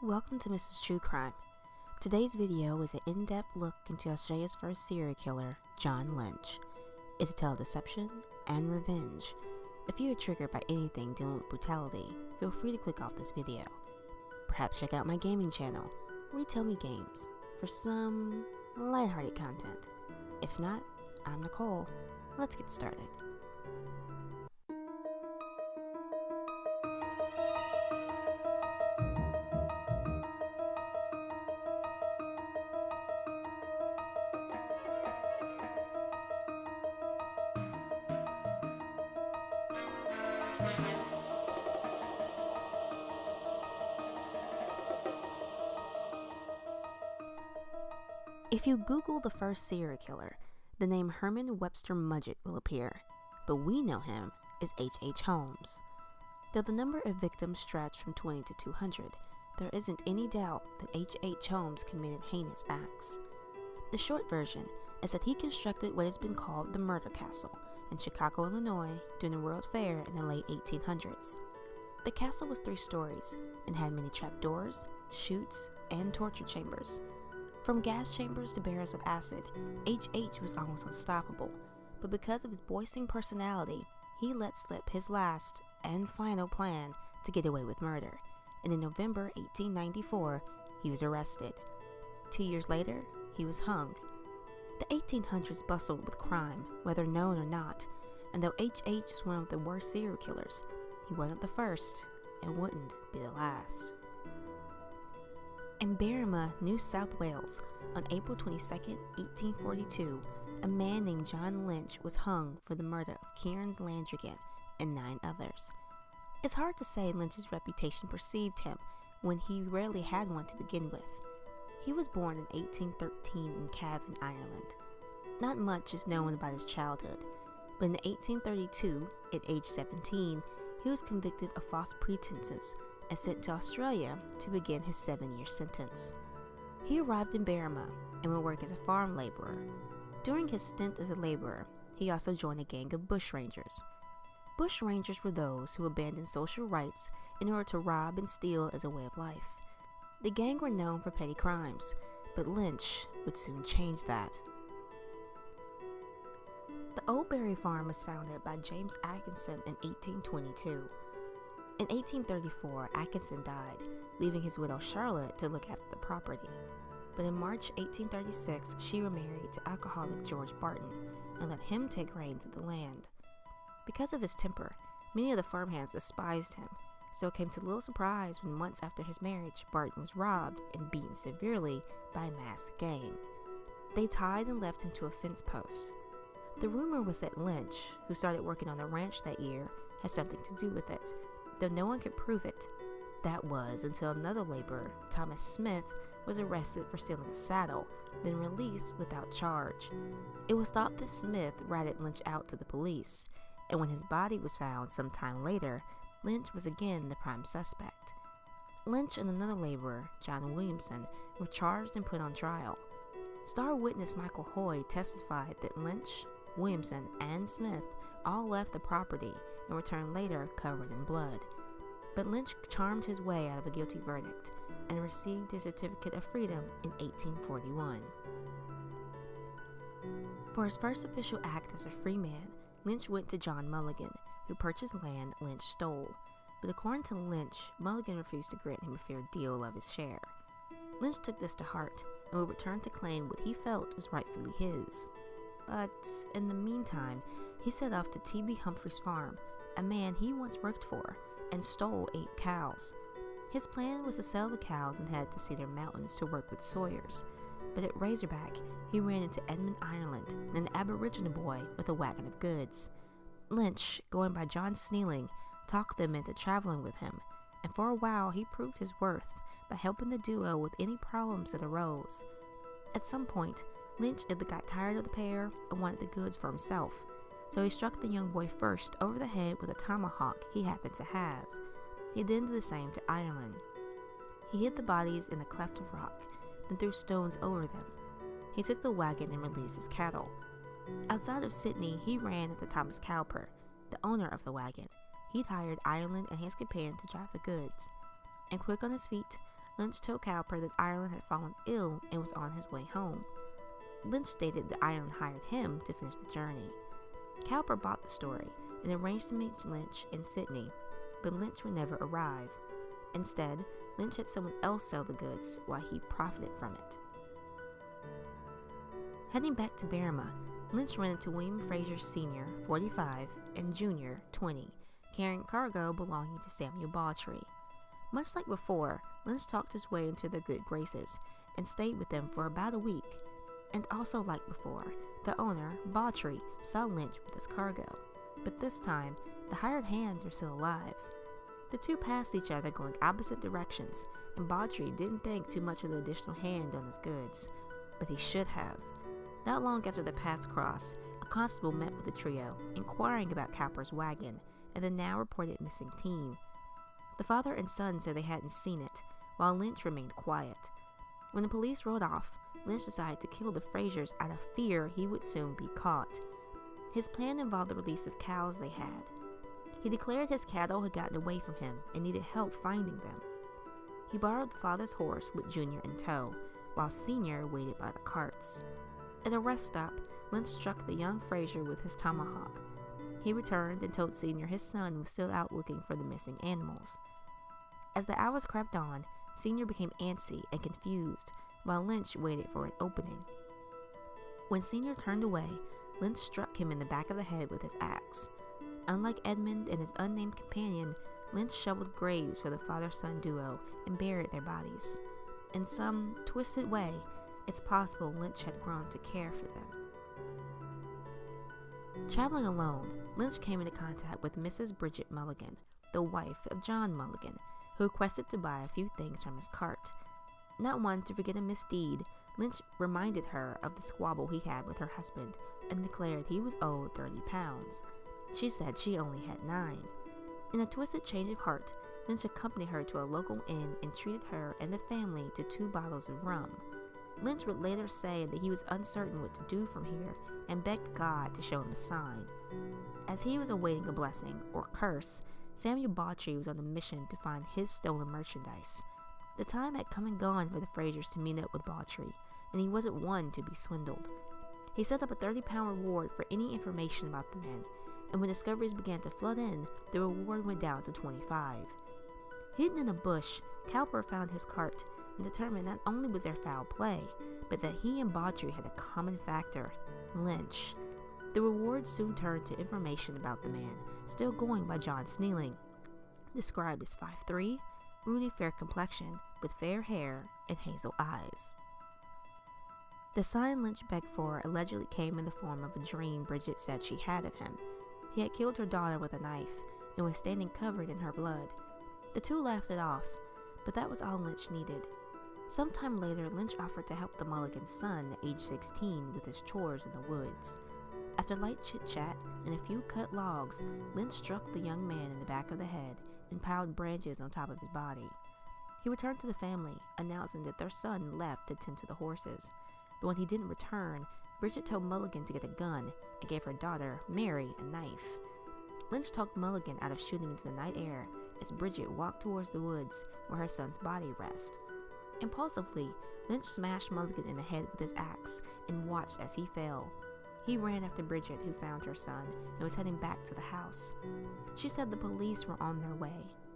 Welcome to Mrs. True Crime. Today's video is an in-depth look into Australia's first serial killer, John Lynch. It's a tale of deception and revenge. If you are triggered by anything dealing with brutality, feel free to click off this video. Perhaps check out my gaming channel, Retell Me Games, for some lighthearted content. If not, I'm Nicole. Let's get started. If you Google the first serial killer, the name Herman Webster Mudgett will appear, but we know him as H.H. Holmes. Though the number of victims stretched from 20 to 200, there isn't any doubt that H.H. Holmes committed heinous acts. The short version is that he constructed what has been called the Murder Castle in Chicago, Illinois during the World Fair in the late 1800s. The castle was 3 stories and had many trapdoors, chutes, and torture chambers. From gas chambers to barrels of acid, H.H. was almost unstoppable, but because of his boisterous personality, he let slip his last and final plan to get away with murder, and in November 1894, he was arrested. 2 years later, he was hung. The 1800s bustled with crime, whether known or not, and though H.H. was one of the worst serial killers, he wasn't the first and wouldn't be the last. In Berrima, New South Wales, on April 22, 1842, a man named John Lynch was hung for the murder of Kieran Landrigan and 9 others. It's hard to say Lynch's reputation preceded him when he rarely had one to begin with. He was born in 1813 in Cavan, Ireland. Not much is known about his childhood, but in 1832, at age 17, he was convicted of false pretenses and sent to Australia to begin his 7-year sentence. He arrived in Berrima and would work as a farm laborer. During his stint as a laborer, he also joined a gang of bushrangers. Bushrangers were those who abandoned social rights in order to rob and steal as a way of life. The gang were known for petty crimes, but Lynch would soon change that. The Old Berry Farm was founded by James Atkinson in 1822. In 1834, Atkinson died, leaving his widow Charlotte to look after the property. But in March 1836, she remarried to alcoholic George Barton and let him take reins of the land. Because of his temper, many of the farmhands despised him, so it came to little surprise when months after his marriage, Barton was robbed and beaten severely by a masked gang. They tied and left him to a fence post. The rumor was that Lynch, who started working on the ranch that year, had something to do with it, though no one could prove it. That was until another laborer, Thomas Smith, was arrested for stealing a saddle, then released without charge. It was thought that Smith ratted Lynch out to the police, and when his body was found some time later, Lynch was again the prime suspect. Lynch and another laborer, John Williamson, were charged and put on trial. Star witness Michael Hoy testified that Lynch, Williamson, and Smith all left the property and returned later covered in blood. But Lynch charmed his way out of a guilty verdict and received his certificate of freedom in 1841. For his first official act as a free man, Lynch went to John Mulligan, who purchased land Lynch stole. But according to Lynch, Mulligan refused to grant him a fair deal of his share. Lynch took this to heart and would return to claim what he felt was rightfully his. But in the meantime, he set off to T.B. Humphrey's farm, a man he once worked for, and stole 8 cows. His plan was to sell the cows and head to Cedar Mountains to work with sawyers. But at Razorback, he ran into Edmund Ireland, an Aboriginal boy with a wagon of goods. Lynch, going by John Sneeling, talked them into traveling with him, and for a while he proved his worth by helping the duo with any problems that arose. At some point, Lynch either got tired of the pair and wanted the goods for himself, so he struck the young boy first over the head with a tomahawk he happened to have. He then did the same to Ireland. He hid the bodies in a cleft of rock, then threw stones over them. He took the wagon and released his cattle. Outside of Sydney, he ran into Thomas Cowper, the owner of the wagon. He'd hired Ireland and his companion to drive the goods. And quick on his feet, Lynch told Cowper that Ireland had fallen ill and was on his way home. Lynch stated that Ireland hired him to finish the journey. Cowper bought the story and arranged to meet Lynch in Sydney, but Lynch would never arrive. Instead, Lynch had someone else sell the goods while he profited from it. Heading back to Berrima, Lynch ran into William Fraser Sr., 45, and Jr., 20, carrying cargo belonging to Samuel Bawtry. Much like before, Lynch talked his way into their good graces and stayed with them for about a week. And also like before, the owner, Bawtry, saw Lynch with his cargo. But this time, the hired hands were still alive. The two passed each other going opposite directions, and Bawtry didn't think too much of the additional hand on his goods. But he should have. Not long after the paths crossed, a constable met with the trio, inquiring about Cowper's wagon and the now reported missing team. The father and son said they hadn't seen it, while Lynch remained quiet. When the police rode off, Lynch decided to kill the Frasers out of fear he would soon be caught. His plan involved the release of cows they had. He declared his cattle had gotten away from him and needed help finding them. He borrowed the father's horse with Junior in tow, while Senior waited by the carts. At a rest stop, Lynch struck the young Fraser with his tomahawk. He returned and told Senior his son was still out looking for the missing animals. As the hours crept on, Senior became antsy and confused, while Lynch waited for an opening. When Senior turned away, Lynch struck him in the back of the head with his axe. Unlike Edmund and his unnamed companion, Lynch shoveled graves for the father-son duo and buried their bodies. In some twisted way, it's possible Lynch had grown to care for them. Traveling alone, Lynch came into contact with Mrs. Bridget Mulligan, the wife of John Mulligan, who requested to buy a few things from his cart. Not one to forget a misdeed, Lynch reminded her of the squabble he had with her husband and declared he was owed 30 pounds. She said she only had 9. In a twisted change of heart, Lynch accompanied her to a local inn and treated her and the family to 2 bottles of rum. Lynch would later say that he was uncertain what to do from here and begged God to show him a sign. As he was awaiting a blessing, or curse, Samuel Bawtry was on a mission to find his stolen merchandise. The time had come and gone for the Frasers to meet up with Bawtry, and he wasn't one to be swindled. He set up a 30-pound reward for any information about the men, and when discoveries began to flood in, the reward went down to 25. Hidden in a bush, Cowper found his cart and determined not only was there foul play, but that he and Bawtry had a common factor, Lynch. The reward soon turned to information about the man, still going by John Sneeling, described as 5'3", ruddy fair complexion, with fair hair and hazel eyes. The sign Lynch begged for allegedly came in the form of a dream Bridget said she had of him. He had killed her daughter with a knife and was standing covered in her blood. The two laughed it off, but that was all Lynch needed. Sometime later, Lynch offered to help the Mulligan's son, age 16, with his chores in the woods. After light chit-chat and a few cut logs, Lynch struck the young man in the back of the head and piled branches on top of his body. He returned to the family, announcing that their son left to tend to the horses. But when he didn't return, Bridget told Mulligan to get a gun and gave her daughter, Mary, a knife. Lynch talked Mulligan out of shooting into the night air as Bridget walked towards the woods where her son's body rested. Impulsively, Lynch smashed Mulligan in the head with his axe and watched as he fell. He ran after Bridget, who found her son and was heading back to the house. She said the police were on their way,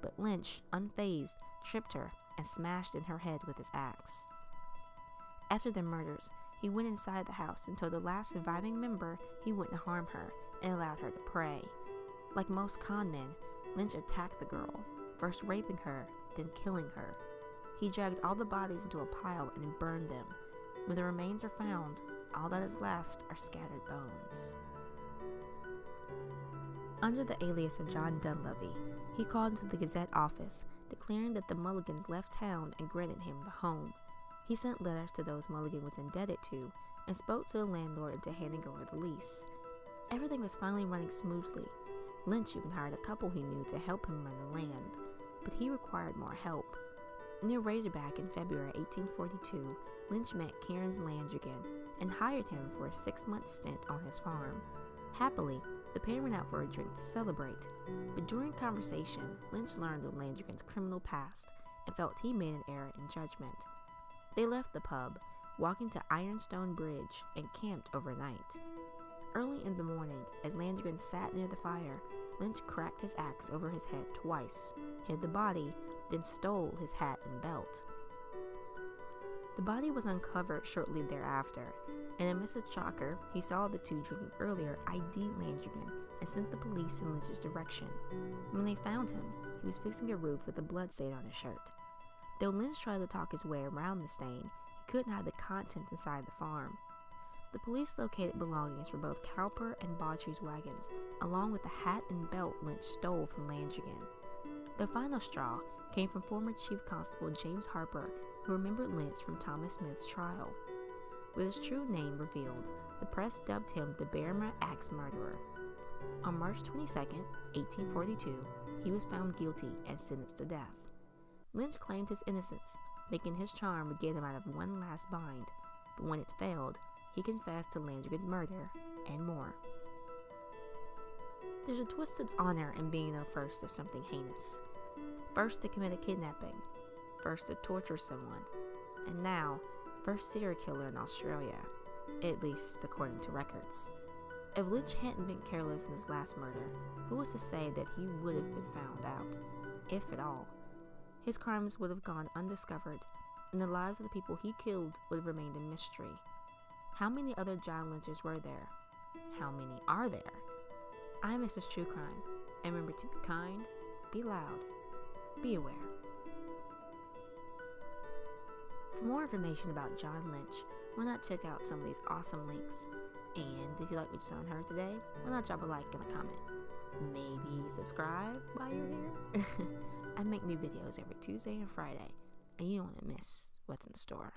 but Lynch, unfazed, tripped her and smashed in her head with his axe. After their murders, he went inside the house and told the last surviving member he wouldn't harm her and allowed her to pray. Like most con men, Lynch attacked the girl, first raping her, then killing her. He dragged all the bodies into a pile and burned them. When the remains are found, all that is left are scattered bones. Under the alias of John Dunleavy, he called into the Gazette office, declaring that the Mulligans left town and granted him the home. He sent letters to those Mulligan was indebted to and spoke to the landlord into handing over the lease. Everything was finally running smoothly. Lynch even hired a couple he knew to help him run the land, but he required more help. Near Razorback in February 1842, Lynch met Kieran Landrigan and hired him for a 6-month stint on his farm. Happily, the pair went out for a drink to celebrate, but during conversation, Lynch learned of Landrigan's criminal past and felt he made an error in judgment. They left the pub, walking to Ironstone Bridge, and camped overnight. Early in the morning, as Landrigan sat near the fire, Lynch cracked his axe over his head twice, hid the body, then stole his hat and belt. The body was uncovered shortly thereafter, and amidst a shocker, he saw the two drinking earlier ID Landrigan and sent the police in Lynch's direction. When they found him, he was fixing a roof with a blood stain on his shirt. Though Lynch tried to talk his way around the stain, he couldn't hide the contents inside the farm. The police located belongings for both Cowper and Bawtry's wagons, along with the hat and belt Lynch stole from Landrigan. The final straw came from former Chief Constable James Harper, who remembered Lynch from Thomas Smith's trial. With his true name revealed, the press dubbed him the Berrima Axe Murderer. On March 22, 1842, he was found guilty and sentenced to death. Lynch claimed his innocence, thinking his charm would get him out of one last bind, but when it failed, he confessed to Landrigan's murder and more. There's a twisted honor in being the first of something heinous. First to commit a kidnapping, first to torture someone, and now, first serial killer in Australia, at least according to records. If Lynch hadn't been careless in his last murder, who was to say that he would have been found out, if at all? His crimes would have gone undiscovered, and the lives of the people he killed would have remained a mystery. How many other John Lynches were there? How many are there? I'm Mrs. True Crime, and remember to be kind, be loud, be aware. For more information about John Lynch, why not check out some of these awesome links? And if you like what you saw and heard today, why not drop a like and a comment? Maybe subscribe while you're here? I make new videos every Tuesday and Friday, and you don't want to miss what's in store.